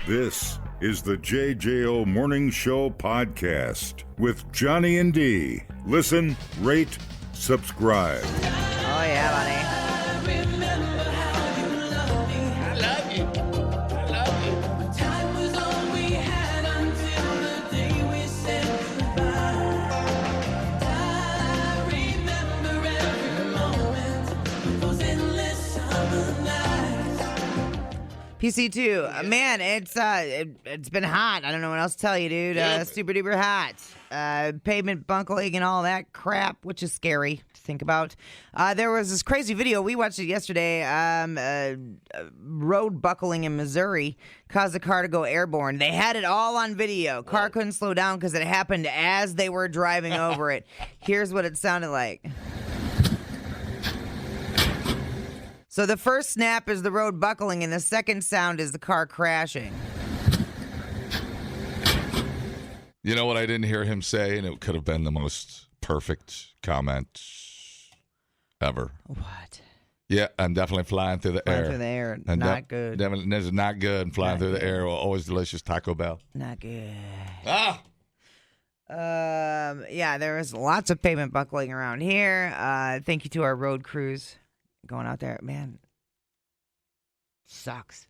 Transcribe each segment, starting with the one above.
This is the JJO Morning Show podcast with Johnny and D. Listen, rate, subscribe. Oh, yeah, buddy. PC2, man, it's been hot. I don't know what else to tell you, dude. Super duper hot. Pavement buckling and all that crap, which is scary to think about. There was this crazy video. We watched it yesterday. Road buckling in Missouri caused a car to go airborne. They had it all on video. Car couldn't slow down because it happened as they were driving over it. Here's what it sounded like. So the first snap is the road buckling, and the second sound is the car crashing. You know what I didn't hear him say, and it could have been the most perfect comment ever. What? Yeah, I'm definitely flying through the air. Through the air, and not good. Definitely, this is not good. And flying Not through good. the air, always delicious Taco Bell. Not good. Ah! Yeah, there was lots of pavement buckling around here. Thank you to our road crews going out there. Man, sucks.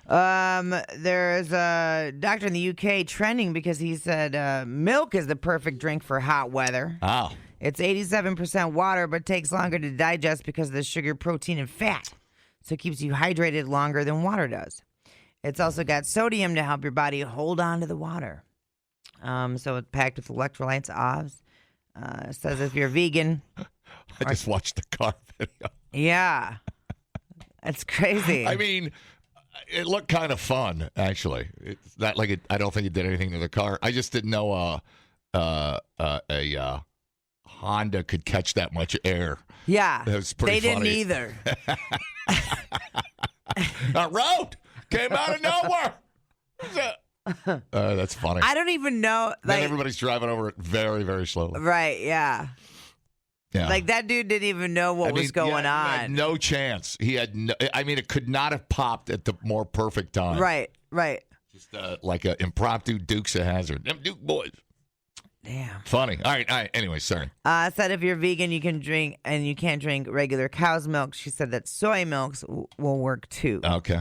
There's a doctor in the UK trending because he said milk is the perfect drink for hot weather. Oh. It's 87% water, but takes longer to digest because of the sugar, protein, and fat. So it keeps you hydrated longer than water does. It's also got sodium to help your body hold on to the water. So it's packed with electrolytes, OVs. It says if you're vegan. I just watched the car video. Yeah. It's crazy. I mean, it looked kind of fun, actually. It's not like I don't think it did anything to the car. I just didn't know a Honda could catch that much air. Yeah. It was pretty they funny. didn't either. A road came out of nowhere. That's funny. I don't even know. Then Like, everybody's driving over it very, very slowly. right, yeah. Yeah. Like, that dude didn't even know what was going on. No chance. He had no, I mean, it could not have popped at the more perfect time. Right. Just like an impromptu Dukes of Hazzard. Them Duke boys. Damn. Funny. All right. Anyway, sorry. Said if you're vegan, you can drink, and you can't drink regular cow's milk. She said that soy milks will work too. Okay.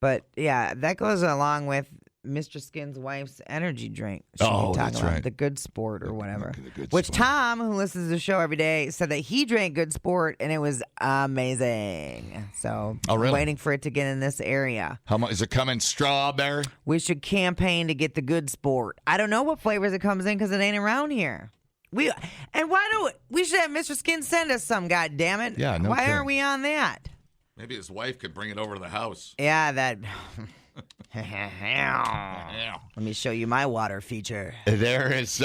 But yeah, that goes along with Mr. Skin's wife's energy drink. She was talking about right. The Good Sport or whatever. The Good Which Sport. Tom, who listens to the show every day, said that he drank Good Sport and it was amazing. So Oh, really? I'm waiting for it to get in this area. How much is it coming? Strawberry? We should campaign to get the Good Sport. I don't know what flavors it comes in because it ain't around here. We should have Mr. Skin send us some, God damn it. Yeah, no Why kidding. aren't we on that? Maybe his wife could bring it over to the house. Yeah, that. Yeah. Let me show you my water feature. There is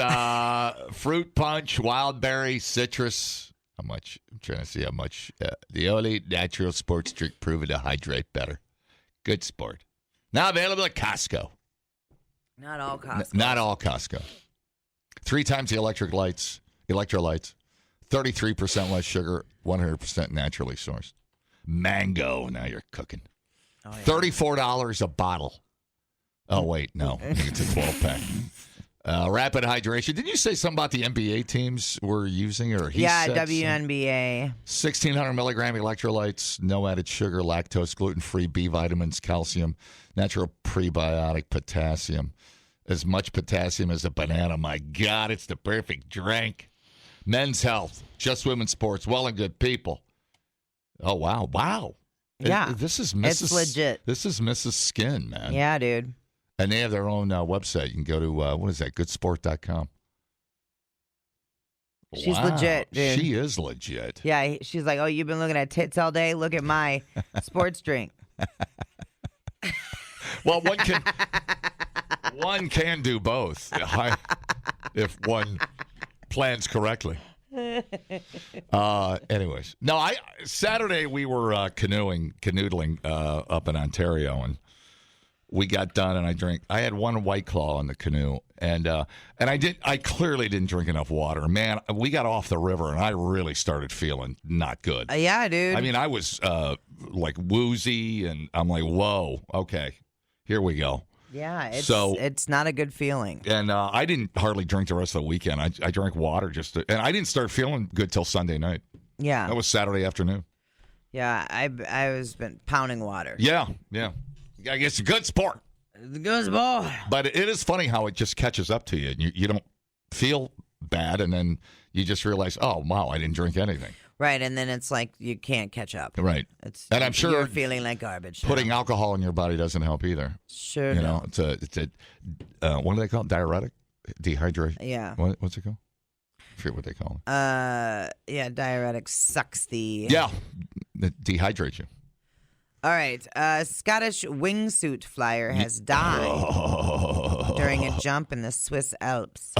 fruit punch, wild berry, citrus. How much? I'm trying to see how much. The only natural sports drink proven to hydrate better. Good Sport. Now available at Costco. Not all Costco. Not all Costco. 3 times the electrolytes. 33% less sugar, 100% naturally sourced. Mango. Now you're cooking. Oh, yeah. $34 a bottle. Oh, wait, no. I think it's a 12-pack. Rapid hydration. Didn't you say something about the NBA teams were using? Or WNBA. 1,600 milligram electrolytes, no added sugar, lactose, gluten-free, B vitamins, calcium, natural prebiotic, potassium. As much potassium as a banana. My God, it's the perfect drink. Men's health, just women's sports, well and good people. Oh, wow. Yeah. This is Mrs. It's legit. This is Mrs. Skin, man. Yeah, dude. And they have their own website. You can go to, what is that, goodsport.com. She's legit, dude. She is legit. Yeah, she's like, oh, you've been looking at tits all day? Look at my sports drink. Well, one can do both if one plans correctly. Anyways, no. Saturday we were canoodling up in Ontario, and we got done, and I had one White Claw in the canoe, And I clearly didn't drink enough water. Man, we got off the river, and I really started feeling not good. Yeah, dude. I mean, I was like woozy, and I'm like, whoa, okay, here we go. Yeah, it's not a good feeling. And I didn't hardly drink the rest of the weekend. I drank water and I didn't start feeling good till Sunday night. Yeah. That was Saturday afternoon. Yeah, I was been pounding water. Yeah. I guess it's a good sport. It's a good sport. But it is funny how it just catches up to you. You don't feel bad, and then you just realize, oh, wow, I didn't drink anything. Right, and then it's like you can't catch up. Right. And I'm sure you're feeling like garbage. Putting alcohol in your body doesn't help either. Sure. You know, it's a what do they call it? Diuretic? Dehydration? Yeah. What's it called? I forget what they call it. Yeah, diuretic sucks the... Yeah, it dehydrates you. All right, Scottish wingsuit flyer has died during a jump in the Swiss Alps.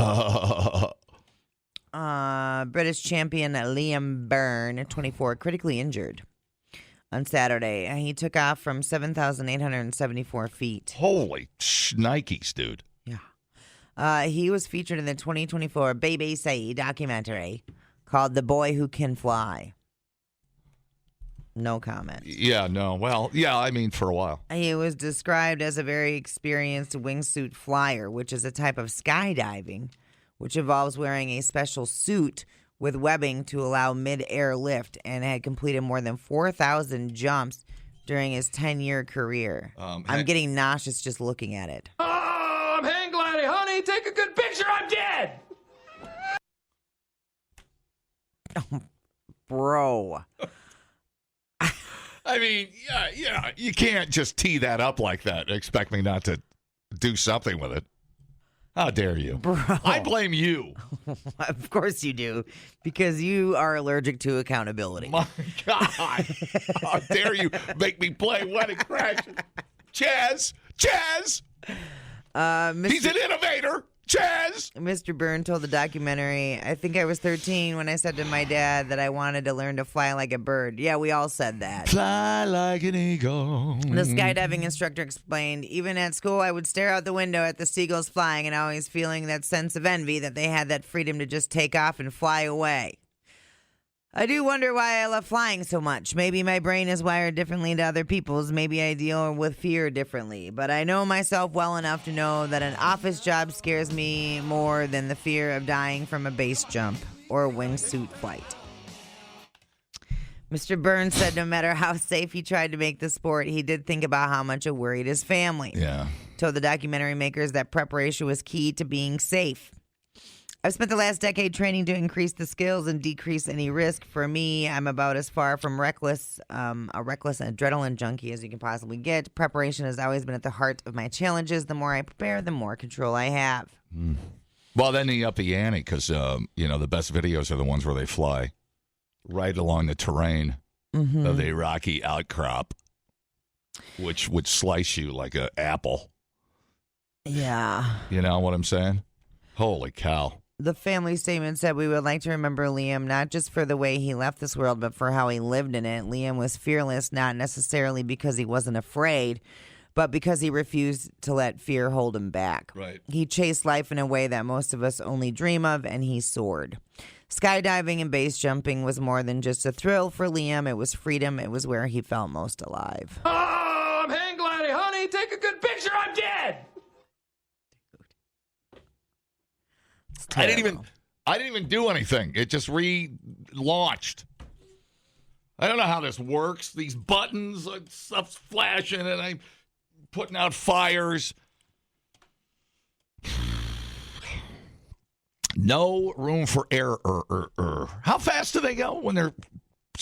British champion Liam Byrne, 24, critically injured on Saturday. He took off from 7,874 feet. Holy shnikes, dude. Yeah. He was featured in the 2024 BBC documentary called The Boy Who Can Fly. No comment. Yeah, no. Well, yeah, I mean, for a while. He was described as a very experienced wingsuit flyer, which is a type of skydiving, which involves wearing a special suit with webbing to allow mid-air lift, and had completed more than 4,000 jumps during his 10-year career. I'm getting nauseous just looking at it. Oh, I'm hang gliding. Honey, take a good picture. I'm dead. Bro. I mean, yeah, you can't just tee that up like that and expect me not to do something with it. How dare you? Bro. I blame you. Of course you do, because you are allergic to accountability. My God. How dare you make me play Wedding Crashers? Chaz! He's an innovator! Chaz! Mr. Byrne told the documentary, I think I was 13 when I said to my dad that I wanted to learn to fly like a bird. Yeah, we all said that. Fly like an eagle. The skydiving instructor explained, even at school, I would stare out the window at the seagulls flying and always feeling that sense of envy that they had that freedom to just take off and fly away. I do wonder why I love flying so much. Maybe my brain is wired differently to other people's. Maybe I deal with fear differently. But I know myself well enough to know that an office job scares me more than the fear of dying from a base jump or a wingsuit flight. Mr. Burns said no matter how safe he tried to make the sport, he did think about how much it worried his family. Yeah. Told the documentary makers that preparation was key to being safe. I've spent the last decade training to increase the skills and decrease any risk. For me, I'm about as far from a reckless adrenaline junkie as you can possibly get. Preparation has always been at the heart of my challenges. The more I prepare, the more control I have. Well, then you up the ante because, the best videos are the ones where they fly right along the terrain of the rocky outcrop, which would slice you like an apple. Yeah. You know what I'm saying? Holy cow. The family statement said, we would like to remember Liam not just for the way he left this world, but for how he lived in it. Liam was fearless, not necessarily because he wasn't afraid, but because he refused to let fear hold him back. Right. He chased life in a way that most of us only dream of, and he soared. Skydiving and base jumping was more than just a thrill for Liam. It was freedom. It was where he felt most alive. Oh, I'm hang gliding. Honey, take a good picture. I'm dead. I didn't even do anything. It just relaunched. I don't know how this works. These buttons, stuff's flashing, and I'm putting out fires. No room for error. How fast do they go when they're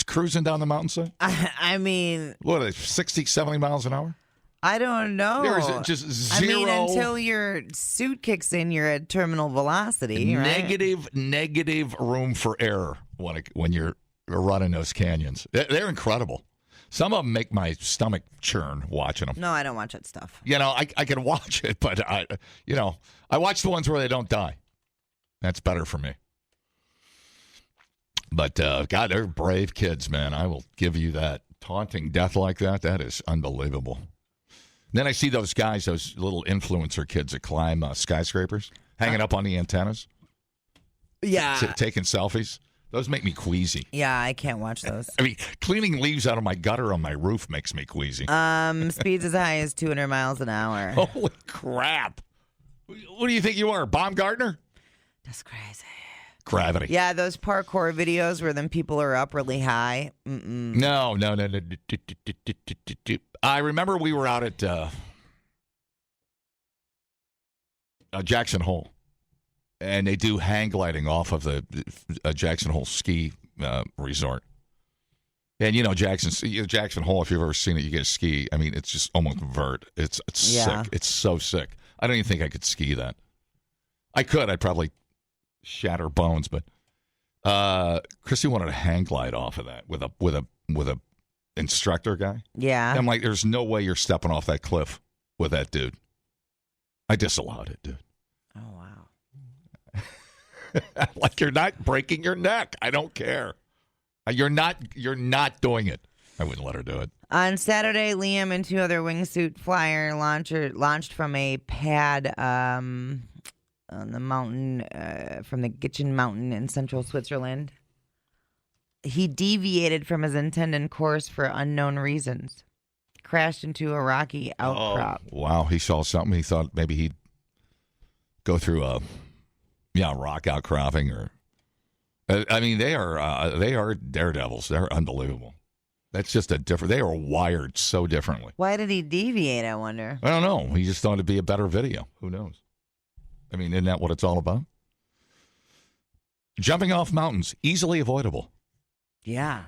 cruising down the mountainside? I mean... What are they, 60, 70 miles an hour? I don't know. There's just zero. I mean, until your suit kicks in, you're at terminal velocity, right? Negative room for error when you're running those canyons. They're incredible. Some of them make my stomach churn watching them. No, I don't watch that stuff. I can watch it, but I watch the ones where they don't die. That's better for me. But, God, they're brave kids, man. I will give you that. Taunting death like that is unbelievable. Then I see those guys, those little influencer kids that climb skyscrapers. hanging up on the antennas, Yeah. taking selfies. Those make me queasy. Yeah, I can't watch those. I mean, cleaning leaves out of my gutter on my roof makes me queasy. Speeds as high as 200 miles an hour. Holy crap. What do you think you are, Baumgartner? That's crazy. Gravity. Yeah, those parkour videos where then people are up really high. No. I remember we were out at Jackson Hole, and they do hang gliding off of the Jackson Hole ski resort. And Jackson Hole, if you've ever seen it, you get a ski. I mean, it's just almost vert. It's sick. It's so sick. I don't even think I could ski that. I could. I'd probably shatter bones, but Chrissy wanted to hang glide off of that with a instructor guy. Yeah. And I'm like, there's no way you're stepping off that cliff with that dude. I disallowed it, dude. Oh, wow. Like, you're not breaking your neck. I don't care. You're not doing it. I wouldn't let her do it. On Saturday, Liam and 2 other wingsuit flyer launched from a pad on the mountain, from the Gitchen Mountain in central Switzerland. He deviated from his intended course for unknown reasons. Crashed into a rocky outcrop. Oh, wow. He saw something. He thought maybe he'd go through a rock outcropping or. I mean, they are daredevils. They're unbelievable. That's just they are wired so differently. Why did he deviate, I wonder? I don't know. He just thought it'd be a better video. Who knows? I mean, isn't that what it's all about? Jumping off mountains, easily avoidable. Yeah.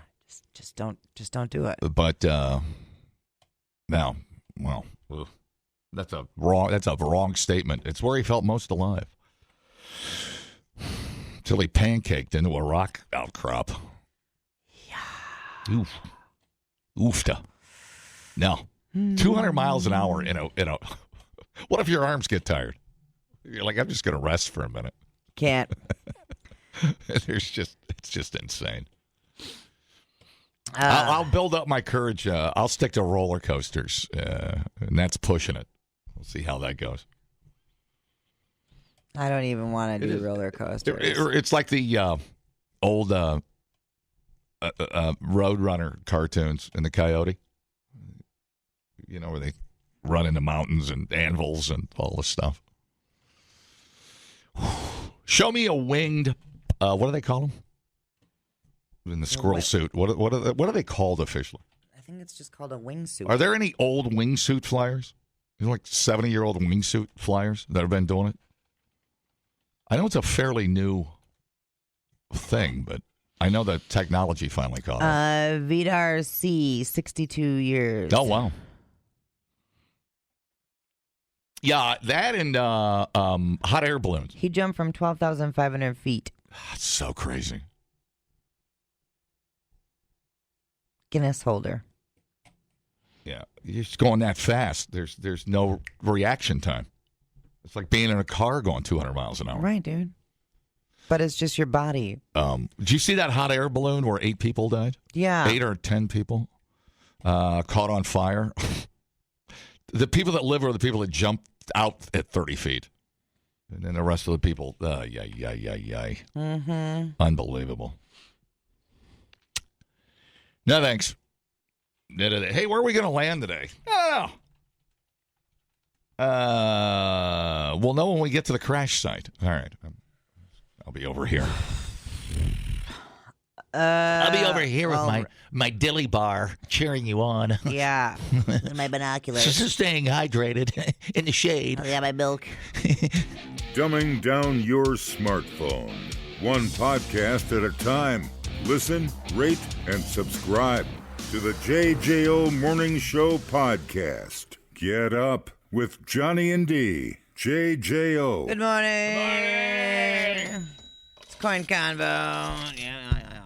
Just don't do it. But now, well, that's a wrong statement. It's where he felt most alive. Till he pancaked into a rock outcrop. Yeah. Oofta. No. 200 miles an hour in a. What if your arms get tired? You're like, I'm just going to rest for a minute. Can't. It's just insane. I'll build up my courage. I'll stick to roller coasters, and that's pushing it. We'll see how that goes. I don't even want to do roller coasters. It's like the old Roadrunner cartoons in the Coyote. You know, where they run into mountains and anvils and all this stuff. Show me a winged, what do they call them? In the squirrel suit. What are they called officially? I think it's just called a wingsuit. Are there any old wingsuit flyers? Like 70-year-old wingsuit flyers that have been doing it? I know it's a fairly new thing, but I know that technology finally caught up. Vidar C, 62 years. Oh, wow. Yeah, that and hot air balloons. He jumped from 12,500 feet. That's so crazy. Guinness holder. Yeah, you're just going that fast. There's no reaction time. It's like being in a car going 200 miles an hour. Right, dude. But it's just your body. Did you see that hot air balloon where 8 people died? Yeah. 8 or 10 people caught on fire. The people that live are the people that jumped out at 30 feet. And then the rest of the people, yay. Mm-hmm. Unbelievable. No, thanks. Hey, where are we going to land today? Oh. We'll know when we get to the crash site. All right. I'll be over here. I'll be over here with my dilly bar cheering you on. Yeah. With my binoculars. Just staying hydrated in the shade. Oh, yeah, my milk. Dumbing down your smartphone. One podcast at a time. Listen, rate, and subscribe to the JJO Morning Show podcast. Get up with Johnny and D. JJO. Good morning. Good morning. It's Coin Convo. Yeah.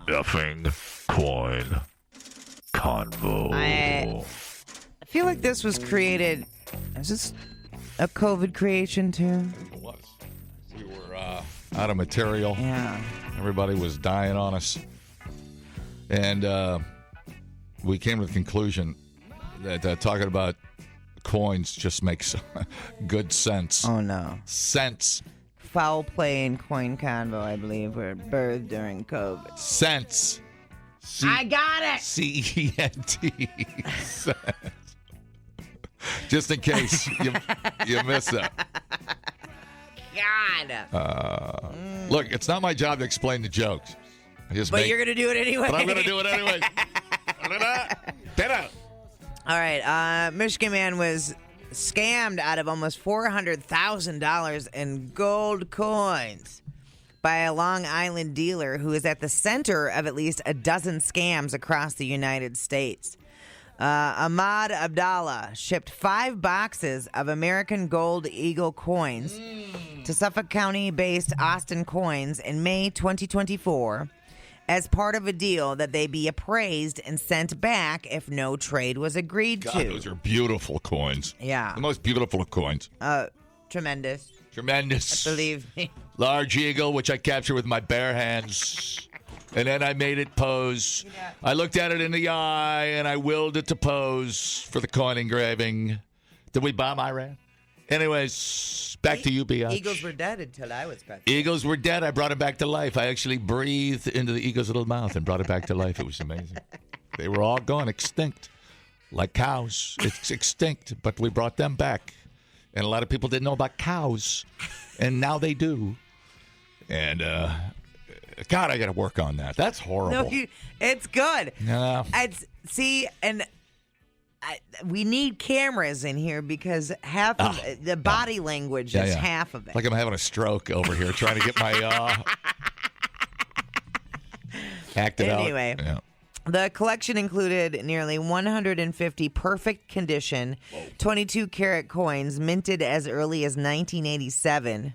Duffing coin convo. I feel like this was created. Is this a COVID creation too? It was. We were out of material. Yeah. Everybody was dying on us. And we came to the conclusion that talking about coins just makes good sense. Oh, no. Sense. foul play and coin convo, I believe, were birthed during COVID. Cents. I got it. C-E-N-T. Cents. Just in case you miss it. God. Look, it's not my job to explain the jokes. But you're going to do it anyway. But I'm going to do it anyway. All right. Michigan man was scammed out of almost $400,000 in gold coins by a Long Island dealer who is at the center of at least a dozen scams across the United States. Ahmad Abdallah shipped 5 boxes of American Gold Eagle coins to Suffolk County-based Austin Coins in May 2024 as part of a deal that they be appraised and sent back if no trade was agreed God, to. those are beautiful coins. Yeah. The most beautiful of coins. Tremendous. Tremendous. Believe me. Large eagle, which I captured with my bare hands. And then I made it pose. I looked at it in the eye, and I willed it to pose for the coin engraving. Did we bomb Iran? Anyways, back to you, Biatch. Eagles were dead until I was back. Eagles were dead. I brought it back to life. I actually breathed into the eagle's little mouth and brought it back to life. It was amazing. They were all gone, extinct, like cows. It's extinct, but we brought them back. And a lot of people didn't know about cows, and now they do. And, God, I got to work on that. That's horrible. No, it's good. No. We need cameras in here because half of the body language is half of it. Like I'm having a stroke over here trying to get my acted out. Anyway, the collection included nearly 150 perfect condition 22-karat coins minted as early as 1987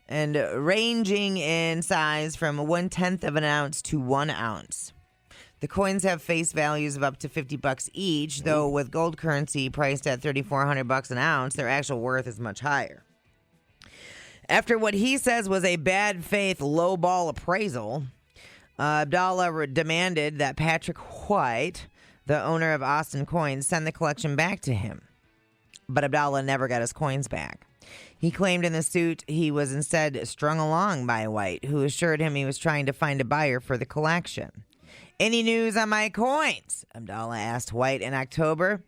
and ranging in size from 1/10 of an ounce to 1 ounce. The coins have face values of up to $50 each, though with gold currency priced at $3,400 an ounce, their actual worth is much higher. After what he says was a bad faith lowball appraisal, Abdallah demanded that Patrick White, the owner of Austin Coins, send the collection back to him. But Abdallah never got his coins back. He claimed in the suit he was instead strung along by White, who assured him he was trying to find a buyer for the collection. Any news on my coins? Abdallah asked White in October.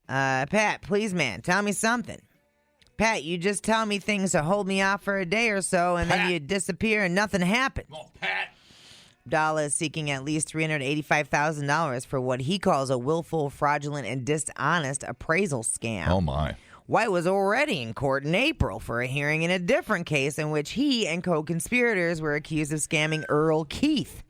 Pat, please, man, tell me something. Pat, you just tell me things to hold me off for a day or so, and then you disappear and nothing happens. Come on, Pat. Abdallah is seeking at least $385,000 for what he calls a willful, fraudulent, and dishonest appraisal scam. Oh, my. White was already in court in April for a hearing in a different case in which he and co-conspirators were accused of scamming Earl Keith,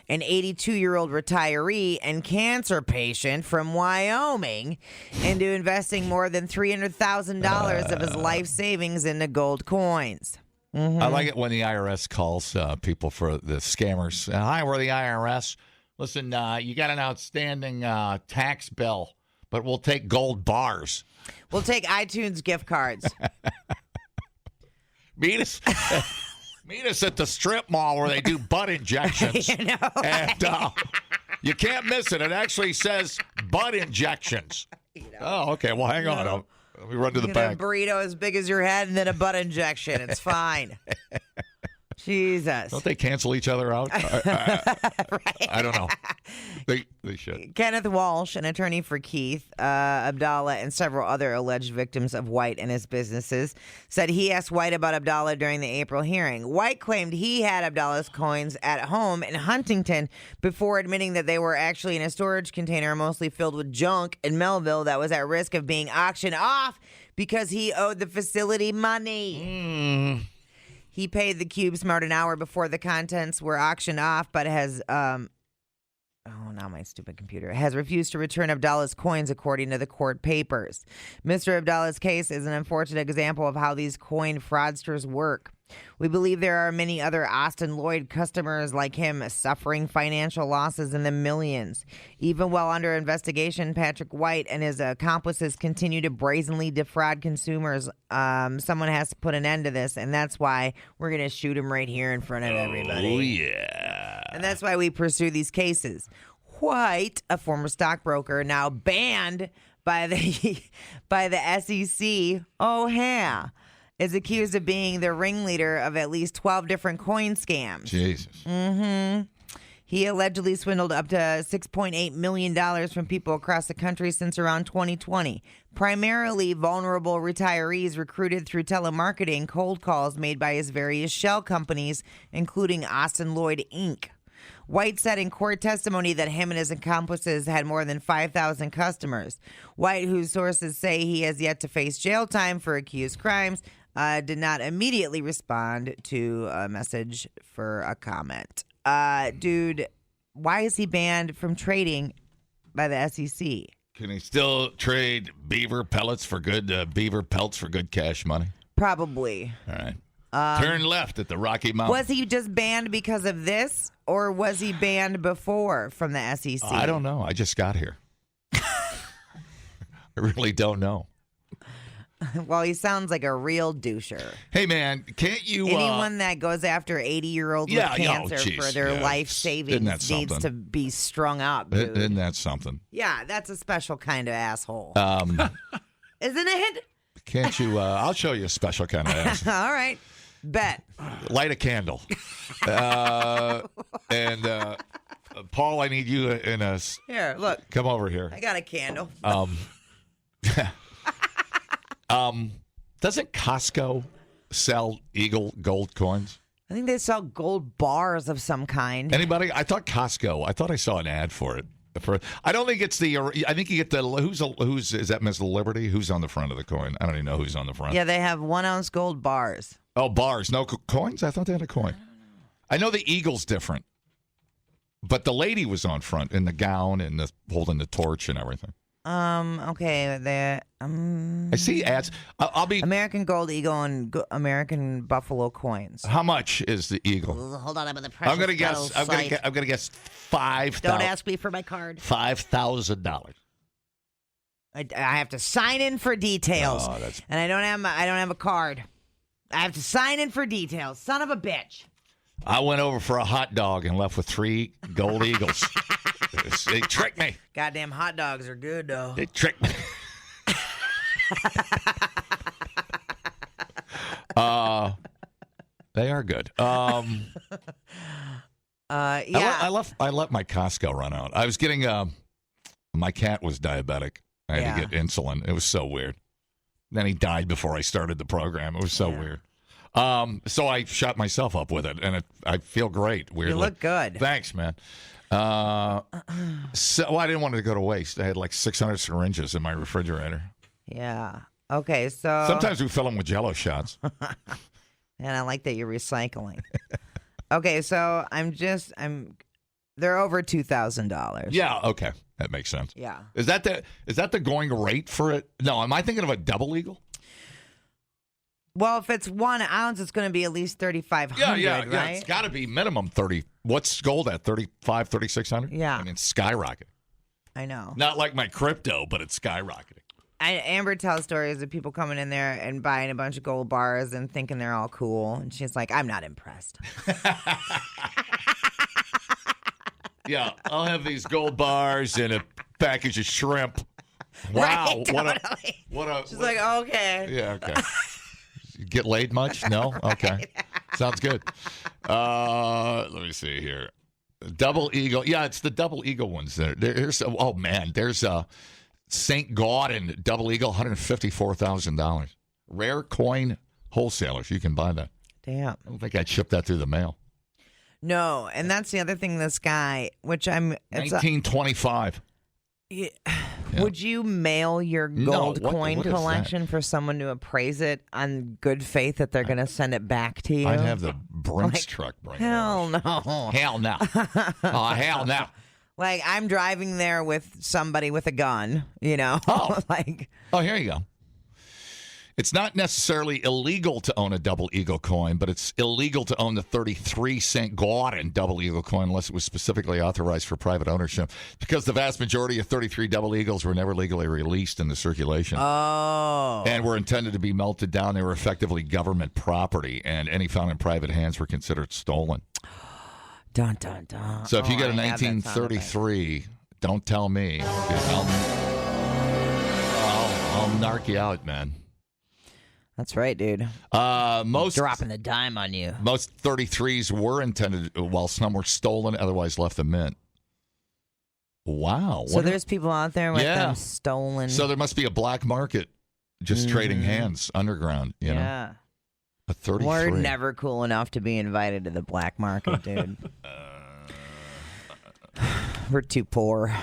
an 82-year-old retiree and cancer patient from Wyoming, into investing more than $300,000 of his life savings into gold coins. I like it when the IRS calls people for the scammers. Hi, we're the IRS. Listen, you got an outstanding tax bill, but we'll take gold bars. We'll take iTunes gift cards. Meet us at the strip mall where they do butt injections. You know? And you can't miss it. It actually says butt injections. Oh, okay. Well, hang on. Let me run to the Get back. a burrito as big as your head and then a butt injection. It's fine. Jesus. Don't they cancel each other out? I don't know. They should. Kenneth Walsh, an attorney for Keith, Abdallah, and several other alleged victims of White and his businesses, said he asked White about Abdallah during the April hearing. White claimed he had Abdallah's coins at home in Huntington before admitting that they were actually in a storage container mostly filled with junk in Melville that was at risk of being auctioned off because he owed the facility money. He paid the Cube Smart an hour before the contents were auctioned off, but has, now my stupid computer, has refused to return Abdallah's coins according to the court papers. Mr. Abdallah's case is an unfortunate example of how these coin fraudsters work. We believe there are many other Austin Lloyd customers like him suffering financial losses in the millions. Even while under investigation, Patrick White and his accomplices continue to brazenly defraud consumers. Someone has to put an end to this, and that's why we're going to shoot him right here in front of everybody. Oh, yeah. And that's why we pursue these cases. White, a former stockbroker, now banned by the SEC. Oh, yeah. is accused of being the ringleader of at least 12 different coin scams. Jesus. He allegedly swindled up to $6.8 million from people across the country since around 2020. Primarily vulnerable retirees recruited through telemarketing cold calls made by his various shell companies, including Austin Lloyd, Inc. White said in court testimony that him and his accomplices had more than 5,000 customers. White, whose sources say he has yet to face jail time for accused crimes, did not immediately respond to a message for a comment. Dude, why is he banned from trading by the SEC? Can he still trade beaver pelts for good cash money? Probably. All right. Turn left at the Rocky Mountain. Was he just banned because of this, or was he banned before from the SEC? I don't know. I just got here. I really don't know. Well, he sounds like a real doucher. Hey, man, can't you... Anyone that goes after 80-year-olds with cancer for their life savings needs to be strung up, dude. Isn't that something? Yeah, that's a special kind of asshole. Isn't it? Can't you... I'll show you a special kind of asshole. All right. Bet. Light a candle. And Paul, I need you in a... Here, look. Come over here. I got a candle. Doesn't Costco sell Eagle gold coins? I think they sell gold bars of some kind. Anybody? I thought I saw an ad for it. I don't think it's the. I think you get the who's is that Miss Liberty? Who's on the front of the coin? I don't even know who's on the front. Yeah, they have 1 ounce gold bars. Oh, bars, no coins. I thought they had a coin. I know the Eagle's different, but the lady was on front in the gown and holding the torch and everything. Okay, I see ads. I'll be American Gold Eagle and American Buffalo coins. How much is the Eagle? Hold on, I'm in the precious I'm gonna guess. I'm gonna guess $5,000. Don't ask me for my card. $5,000. I have to sign in for details, and I don't have a card. I have to sign in for details. Son of a bitch. I went over for a hot dog and left with 3 gold Eagles. They tricked me. Goddamn hot dogs are good, though. They tricked me. They are good. Yeah. I let my Costco run out. I was getting my cat was diabetic. I had to get insulin. It was so weird. Then he died before I started the program. It was so weird. So I shot myself up with it, and I feel great. Weirdly, you look good. Thanks, man. So I didn't want it to go to waste. I had like 600 syringes in my refrigerator. Yeah. Okay, so sometimes we fill them with Jello shots. And I like that you're recycling. Okay, so they're over $2,000. Yeah. Okay, that makes sense. Yeah. Is that the going rate for it? No, am I thinking of a double Eagle? Well, if it's 1 ounce, it's going to be at least $3,500, yeah. right? It's got to be minimum 30. What's gold at? 35, 3,600? Yeah. I mean, it's skyrocketing. I know. Not like my crypto, but it's skyrocketing. Amber tells stories of people coming in there and buying a bunch of gold bars and thinking they're all cool. And she's like, I'm not impressed. Yeah, I'll have these gold bars and a package of shrimp. Wow. Right, totally. She's like, okay. Yeah, okay. Get laid much? No? Okay. Sounds good. Let me see here. Double Eagle. Yeah, it's the Double Eagle ones there. There's St. Gaudens Double Eagle, $154,000. Rare coin wholesalers. You can buy that. Damn. I don't think I'd ship that through the mail. No, and that's the other thing. This guy, which I'm 1925. Yeah. Would you mail your gold coin what collection for someone to appraise it on good faith that they're going to send it back to you? I'd have the Brinks truck bring it. Hell no. Hell no. Oh, hell no. Like, I'm driving there with somebody with a gun, you know? Oh. Oh, here you go. It's not necessarily illegal to own a Double Eagle coin, but it's illegal to own the 33 St. Gaudens Double Eagle coin unless it was specifically authorized for private ownership, because the vast majority of 33 Double Eagles were never legally released into circulation. Oh. And were intended to be melted down. They were effectively government property, and any found in private hands were considered stolen. Dun, dun, dun. So if you get a 1933, don't tell me, because I'll narc you out, man. That's right, dude. Most Dropping the dime on you. Most 33s were intended, while some were stolen, otherwise left in mint. Wow. So there's people out there with them stolen. So there must be a black market just trading hands underground, you know? A 33. We're never cool enough to be invited to the black market, dude. We're too poor.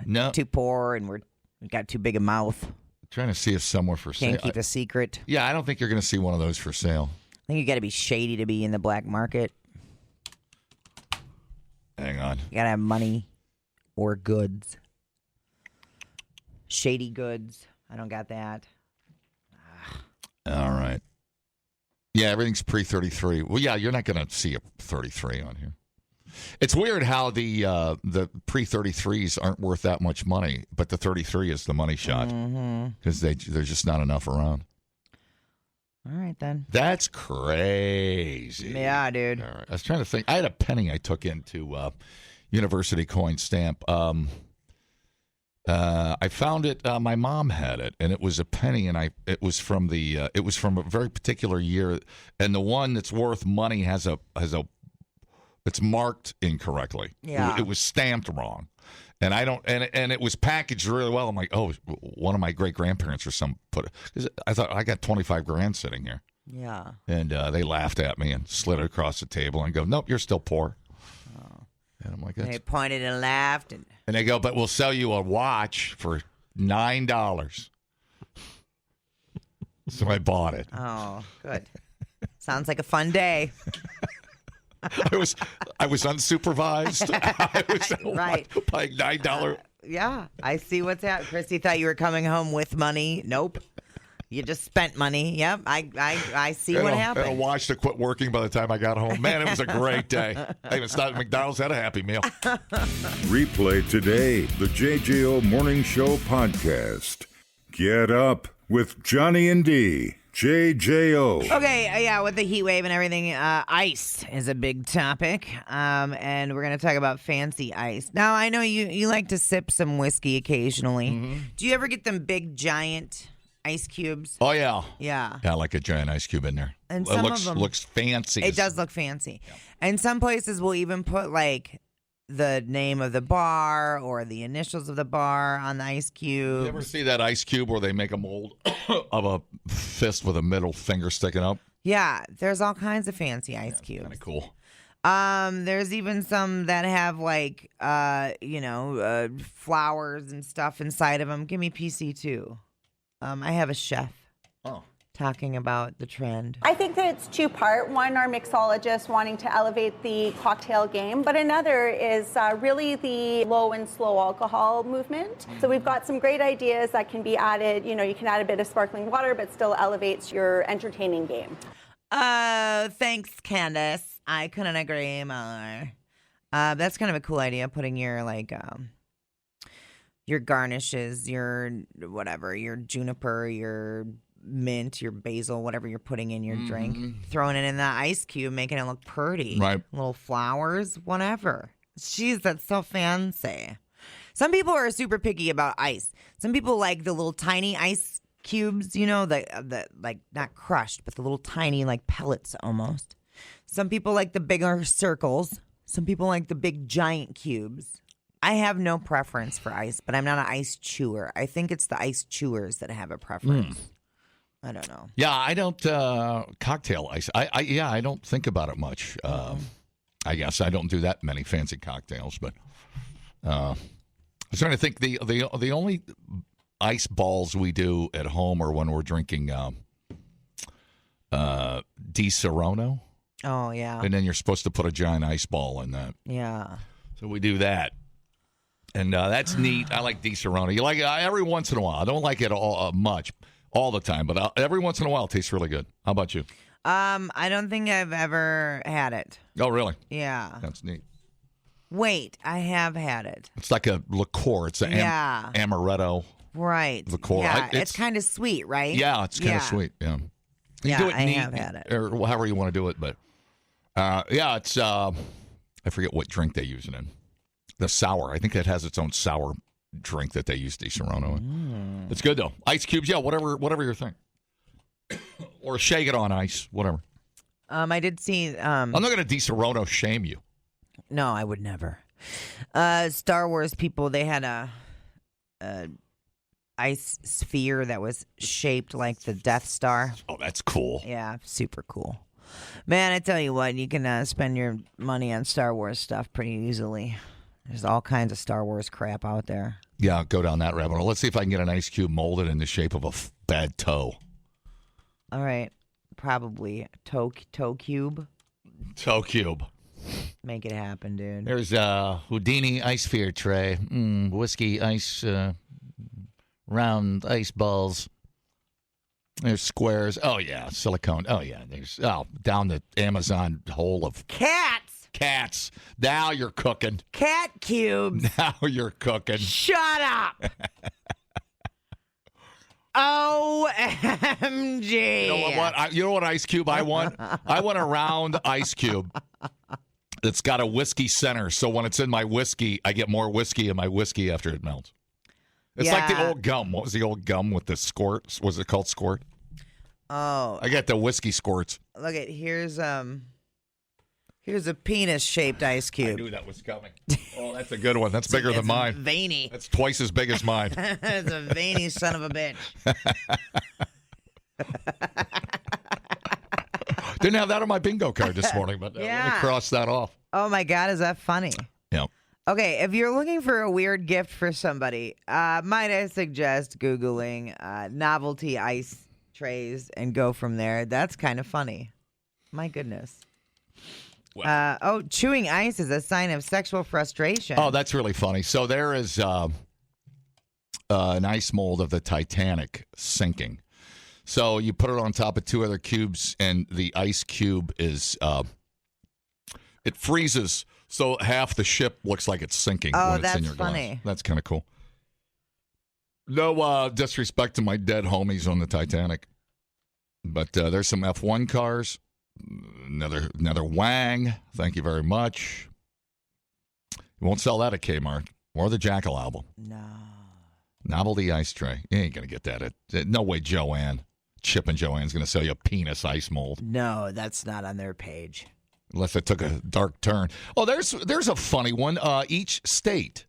No. Too poor, and we got too big a mouth. Trying to see if somewhere for sale. Can't keep a secret. Yeah, I don't think you're going to see one of those for sale. I think you got to be shady to be in the black market. Hang on. You got to have money or goods. Shady goods. I don't got that. All right. Yeah, everything's pre-33. Well, yeah, you're not going to see a 33 on here. It's weird how the pre-33s aren't worth that much money, but the 33 is the money shot because there's just not enough around. All right, then. That's crazy. Yeah, dude. All right. I was trying to think. I had a penny I took into University Coin Stamp. I found it. My mom had it, and it was a penny, and it was from a very particular year, and the one that's worth money has a it's marked incorrectly. Yeah. It was stamped wrong. And I don't, and it was packaged really well. I'm like, oh, one of my great grandparents or some put it. 'Cause I thought I got $25,000 sitting here. Yeah. And they laughed at me and slid it across the table and go, nope, you're still poor. Oh. And I'm like, that's... They pointed and laughed. And they go, but we'll sell you a watch for $9. So I bought it. Oh, good. Sounds like a fun day. I was unsupervised. I was right. Paying $9. Yeah, I see what's happening. Christy thought you were coming home with money. Nope. You just spent money. Yep, I see what happened. And a watch to quit working by the time I got home. Man, it was a great day. I even stopped at McDonald's, had a Happy Meal. Replay today the JJO Morning Show podcast. Get up with Johnny and D. JJO. Okay, yeah, with the heat wave and everything, ice is a big topic, and we're going to talk about fancy ice. Now, I know you like to sip some whiskey occasionally. Mm-hmm. Do you ever get them big, giant ice cubes? Oh, yeah. Yeah. Yeah, I like a giant ice cube in there. And it looks fancy. It does look fancy. Yeah. And some places will even put, like, the name of the bar or the initials of the bar on the ice cube. You ever see that ice cube where they make a mold of a fist with a middle finger sticking up? Yeah, there's all kinds of fancy ice cubes. Kind of cool. There's even some that have like, flowers and stuff inside of them. Give me PC too. I have a chef. Oh. Talking about the trend. I think that it's two-part. One, our mixologist wanting to elevate the cocktail game, but another is really the low and slow alcohol movement. So we've got some great ideas that can be added. You know, you can add a bit of sparkling water, but still elevates your entertaining game. Thanks, Candace. I couldn't agree more. That's kind of a cool idea, putting your your garnishes, your whatever, your juniper, your mint, your basil, whatever you're putting in your drink, throwing it in the ice cube, making it look pretty. Right. Little flowers, whatever. Jeez, that's so fancy. Some people are super picky about ice. Some people like the little tiny ice cubes, you know, the like not crushed, but the little tiny like pellets almost. Some people like the bigger circles. Some people like the big giant cubes. I have no preference for ice, but I'm not an ice chewer. I think it's the ice chewers that have a preference. I don't know. Yeah, I don't cocktail ice. I don't think about it much. I guess I don't do that many fancy cocktails, but I was trying to think. The only ice balls we do at home are when we're drinking Di Serono. Oh yeah. And then you're supposed to put a giant ice ball in that. Yeah. So we do that. And that's neat. I like Di Serono. You like it every once in a while. I don't like it much. All the time, but every once in a while it tastes really good. How about you? I don't think I've ever had it. Oh, really? Yeah. That's neat. Wait, I have had it. It's like a liqueur. It's an amaretto. Right. Liqueur. Yeah, it's kind of sweet, right? Yeah, it's kind of sweet. Yeah. You do it I neat, have had it. or however you want to do it, but it's I forget what drink they use it in. The sour. I think that has its own sour drink that they use Di Serono in. It's good though. Ice cubes, yeah, whatever your thing. Or shake it on ice, whatever. I did see. I'm not going to DiSerono shame you. No, I would never. Star Wars people, they had a ice sphere that was shaped like the Death Star. Oh, that's cool. Yeah, super cool. Man, I tell you what, you can spend your money on Star Wars stuff pretty easily. There's all kinds of Star Wars crap out there. Yeah, go down that rabbit hole. Let's see if I can get an ice cube molded in the shape of a bad toe. All right, probably toe cube. Toe cube. Make it happen, dude. There's a Houdini ice sphere tray. Whiskey ice, round ice balls. There's squares. Oh, yeah. Silicone. Oh, yeah. There's down the Amazon hole of cats. Now you're cooking. Cat cubes. Now you're cooking. Shut up. OMG. You know what ice cube I want? I want a round ice cube that's got a whiskey center. So when it's in my whiskey, I get more whiskey in my whiskey after it melts. It's like the old gum. What was the old gum with the squirts? Was it called squirt? Oh. I got the whiskey squirts. Look at here's a penis-shaped ice I cube. knew that was coming. Oh, that's a good one. That's bigger than mine. Veiny. That's twice as big as mine. It's a veiny son of a bitch. Didn't have that on my bingo card this morning, but let me cross that off. Oh my God, is that funny? Yeah. Okay, if you're looking for a weird gift for somebody, might I suggest Googling novelty ice trays and go from there. That's kind of funny. My goodness. Chewing ice is a sign of sexual frustration. Oh, that's really funny. So there is an ice mold of the Titanic sinking. So you put it on top of two other cubes, and the ice cube is it freezes, so half the ship looks like it's sinking when it's in your glass. Funny. That's kind of cool. No disrespect to my dead homies on the Titanic, but there's some F1 cars. Another Wang. Thank you very much. You won't sell that at Kmart or the Jackal album. No. Novelty ice tray. You ain't going to get that at no way Chip and Joanne's going to sell you a penis ice mold. No, that's not on their page. Unless it took a dark turn. Oh, there's a funny one. Each state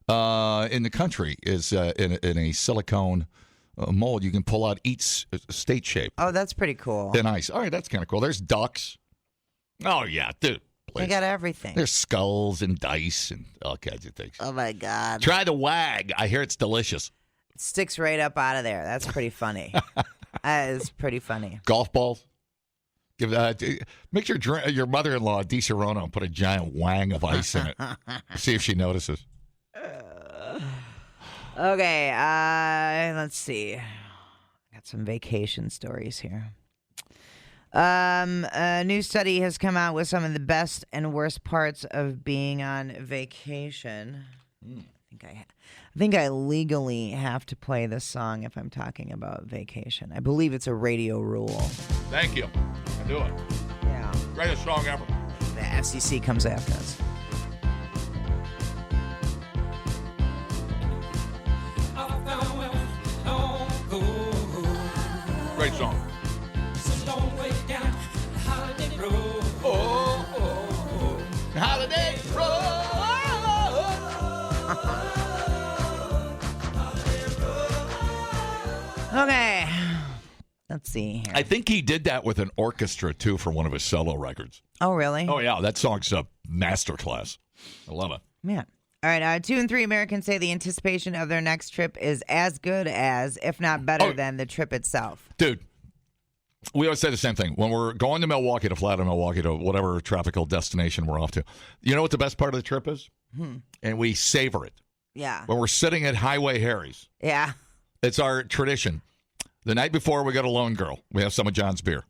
in the country is in a silicone mold. You can pull out each state shape. Oh, that's pretty cool. In ice. All right, that's kind of cool. There's ducks. Oh, yeah, dude. They got everything. There's skulls and dice and all kinds of things. Oh, my God. Try the Wag. I hear it's delicious. It sticks right up out of there. That's pretty funny. That is pretty funny. Golf balls. Make your mother-in-law, DiSerono, put a giant Wang of ice in it. See if she notices. Okay, let's see. Got some vacation stories here. A new study has come out with some of the best and worst parts of being on vacation. I think I legally have to play this song if I'm talking about vacation. I believe it's a radio rule. Thank you. I do it. Yeah. Greatest song ever. The FCC comes after us. Great song. Holiday Road. Okay. Let's see here. I think he did that with an orchestra, too, for one of his solo records. Oh, really? Oh, yeah. That song's a masterclass. I love it. Man. All right. 2 in 3 Americans say the anticipation of their next trip is as good as, if not better than, the trip itself. Dude, we always say the same thing. When we're going to Milwaukee, to fly to Milwaukee, to whatever tropical destination we're off to, you know what the best part of the trip is? And we savor it. Yeah. When we're sitting at Highway Harry's. Yeah. It's our tradition. The night before, we go to Lone Girl. We have some of John's beer.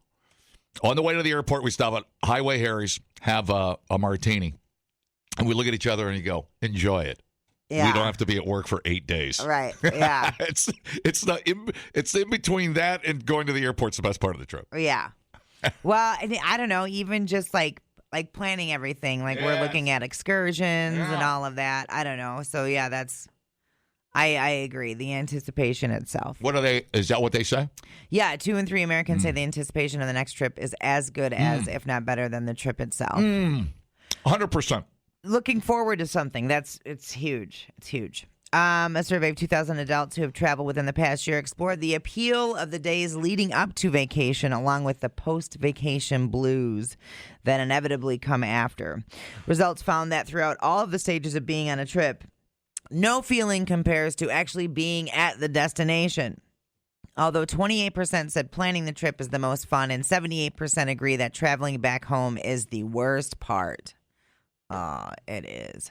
On the way to the airport, we stop at Highway Harry's, have a martini, and we look at each other and you go, enjoy it. Yeah. We don't have to be at work for 8 days. Right. Yeah. it's in between that and going to the airport's the best part of the trip. Yeah. Well, I don't know, even just like planning everything. Like we're looking at excursions and all of that. I don't know. So yeah, that's I agree. The anticipation itself. What are they? Is that what they say? Yeah, 2 in 3 Americans say the anticipation of the next trip is as good as, if not better than, the trip itself. 100%. Looking forward to something. It's huge. It's huge. A survey of 2,000 adults who have traveled within the past year explored the appeal of the days leading up to vacation, along with the post-vacation blues that inevitably come after. Results found that throughout all of the stages of being on a trip, no feeling compares to actually being at the destination. Although 28% said planning the trip is the most fun, and 78% agree that traveling back home is the worst part. It is.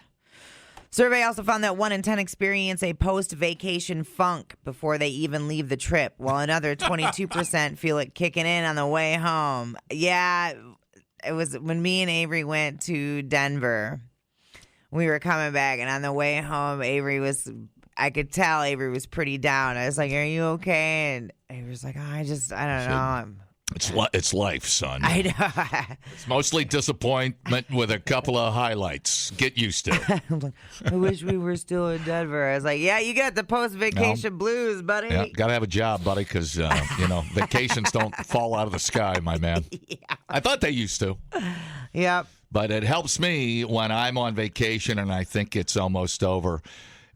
Survey also found that 1 in 10 experience a post-vacation funk before they even leave the trip, while another 22% feel it kicking in on the way home. Yeah, it was when me and Avery went to Denver. We were coming back, and on the way home, I could tell Avery was pretty down. I was like, "Are you okay?" And Avery was like, "Oh, I don't know. It's life, son. I know. It's mostly disappointment with a couple of highlights. Get used to. I'm like, I wish we were still in Denver. I was like, yeah, you got the post-vacation blues, buddy. Yeah, got to have a job, buddy, because, vacations don't fall out of the sky, my man. Yeah. I thought they used to. Yep. But it helps me when I'm on vacation and I think it's almost over.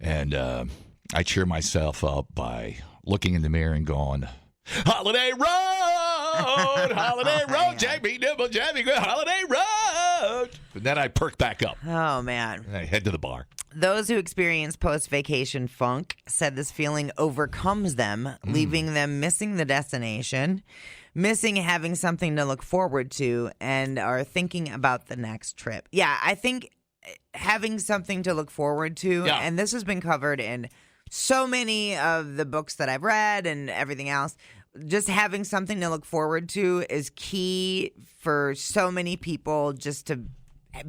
And I cheer myself up by looking in the mirror and going, Holiday Road, Holiday Road, Jamie Nibble, Jamie, Holiday Road. And then I perk back up. Oh, man. And I head to the bar. Those who experience post-vacation funk said this feeling overcomes them, leaving them missing the destination, missing having something to look forward to, and are thinking about the next trip. Yeah, I think having something to look forward to, and this has been covered in so many of the books that I've read and everything else, just having something to look forward to is key for so many people just to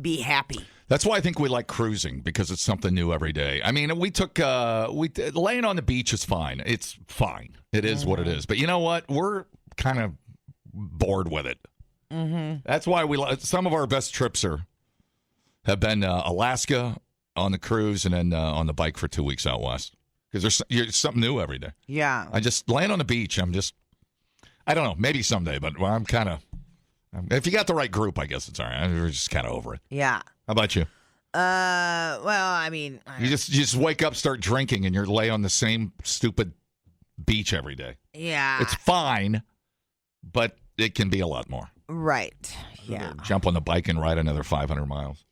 be happy. That's why I think we like cruising, because it's something new every day. I mean, laying on the beach is fine. It's fine. It is what it is. But you know what? We're kind of bored with it. Mm-hmm. That's why some of our best trips have been Alaska on the cruise and then on the bike for 2 weeks out west. Because there's something new every day. Yeah. I just laying on the beach. I don't know, maybe someday, but I'm kind of, if you got the right group, I guess it's all right. We're just kind of over it. Yeah. How about you? Well, I mean, you just wake up, start drinking, and you're lay on the same stupid beach every day. Yeah. It's fine, but it can be a lot more. Right. Yeah. Jump on the bike and ride another 500 miles.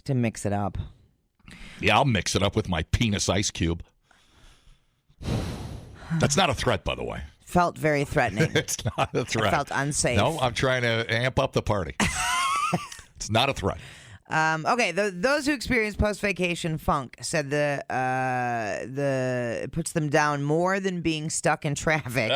To mix it up. Yeah, I'll mix it up with my penis ice cube. That's not a threat, by the way. Felt very threatening. It's not a threat. I felt unsafe. No, I'm trying to amp up the party. It's not a threat. Okay, those who experience post-vacation funk said it puts them down more than being stuck in traffic.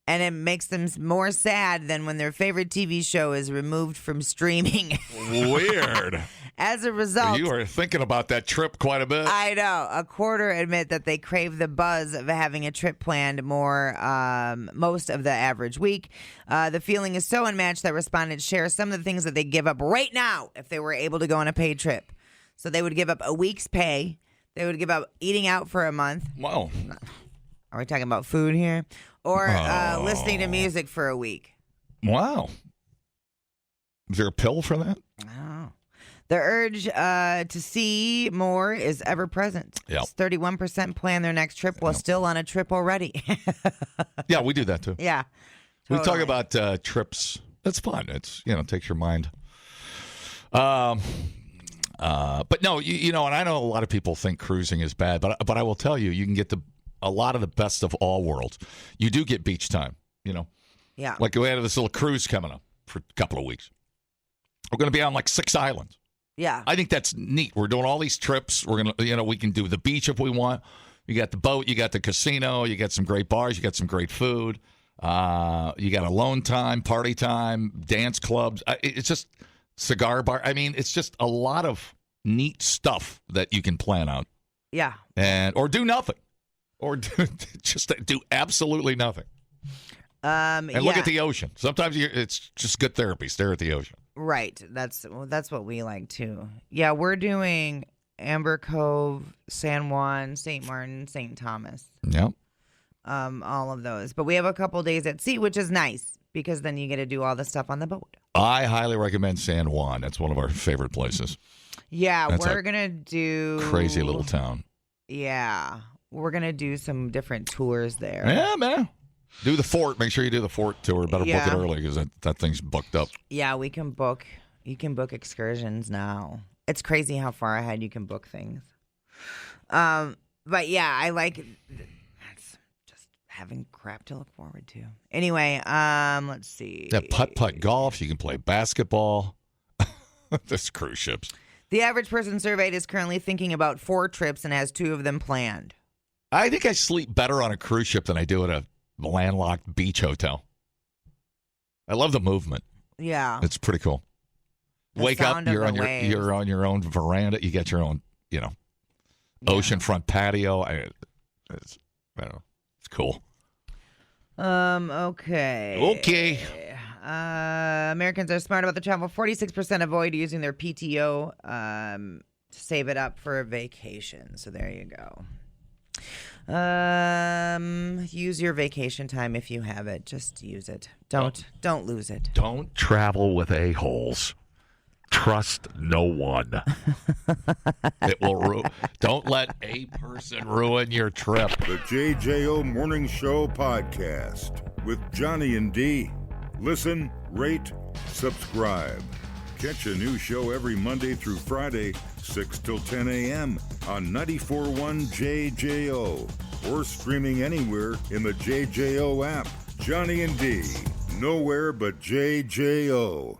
And it makes them more sad than when their favorite TV show is removed from streaming. Weird. As a result, you are thinking about that trip quite a bit. I know. A quarter admit that they crave the buzz of having a trip planned most of the average week. The feeling is so unmatched that respondents share some of the things that they give up right now if they were able to go on a paid trip. So they would give up a week's pay. They would give up eating out for a month. Wow. Are we talking about food here? Or listening to music for a week. Wow. Is there a pill for that? Oh. The urge to see more is ever present. Yep. 31% plan their next trip while still on a trip already. Yeah, we do that too. Yeah. Totally. We talk about trips. That's fun. It's, takes your mind. But no, and I know a lot of people think cruising is bad, but I will tell you, you can get a lot of the best of all worlds. You do get beach time, Yeah. Like we had this little cruise coming up for a couple of weeks. We're going to be on like 6 islands. Yeah. I think that's neat. We're doing all these trips. We're going to, we can do the beach if we want. You got the boat, you got the casino, you got some great bars, you got some great food. You got alone time, party time, dance clubs. It's just cigar bar. I mean, it's just a lot of neat stuff that you can plan out. Yeah. Or do nothing. Or just do absolutely nothing. And look at the ocean. Sometimes it's just good therapy. Stare at the ocean. Right. That's what we like too. Yeah, we're doing Amber Cove, San Juan, St. Martin, St. Thomas. Yep. All of those. But we have a couple days at sea, which is nice because then you get to do all the stuff on the boat. I highly recommend San Juan. That's one of our favorite places. Yeah, That's we're going to do... Crazy little town. Yeah. We're going to do some different tours there. Yeah, man. Do the fort. Make sure you do the fort tour. Better book it early because that thing's booked up. Yeah, we can book. You can book excursions now. It's crazy how far ahead you can book things. But yeah, I like that's just having crap to look forward to. Anyway, let's see. Yeah, putt-putt golf. You can play basketball. There's cruise ships. The average person surveyed is currently thinking about 4 trips and has 2 of them planned. I think I sleep better on a cruise ship than I do at a landlocked beach hotel. I love the movement. Yeah. It's pretty cool. Wake up, you're on your own veranda. You get your own, oceanfront patio. I don't know. It's cool. Okay. Americans are smart about the travel. 46% avoid using their PTO to save it up for a vacation. So there you go. Use your vacation time if you have it. Just use it. Don't lose it. Don't travel with a-holes. Trust no one. It will don't let a person ruin your trip. The JJO Morning Show podcast with Johnny and D. Listen, rate, subscribe. Catch a new show every Monday through Friday, 6 till 10 a.m. on 94.1 JJO or streaming anywhere in the JJO app. Johnny and D. Nowhere but JJO.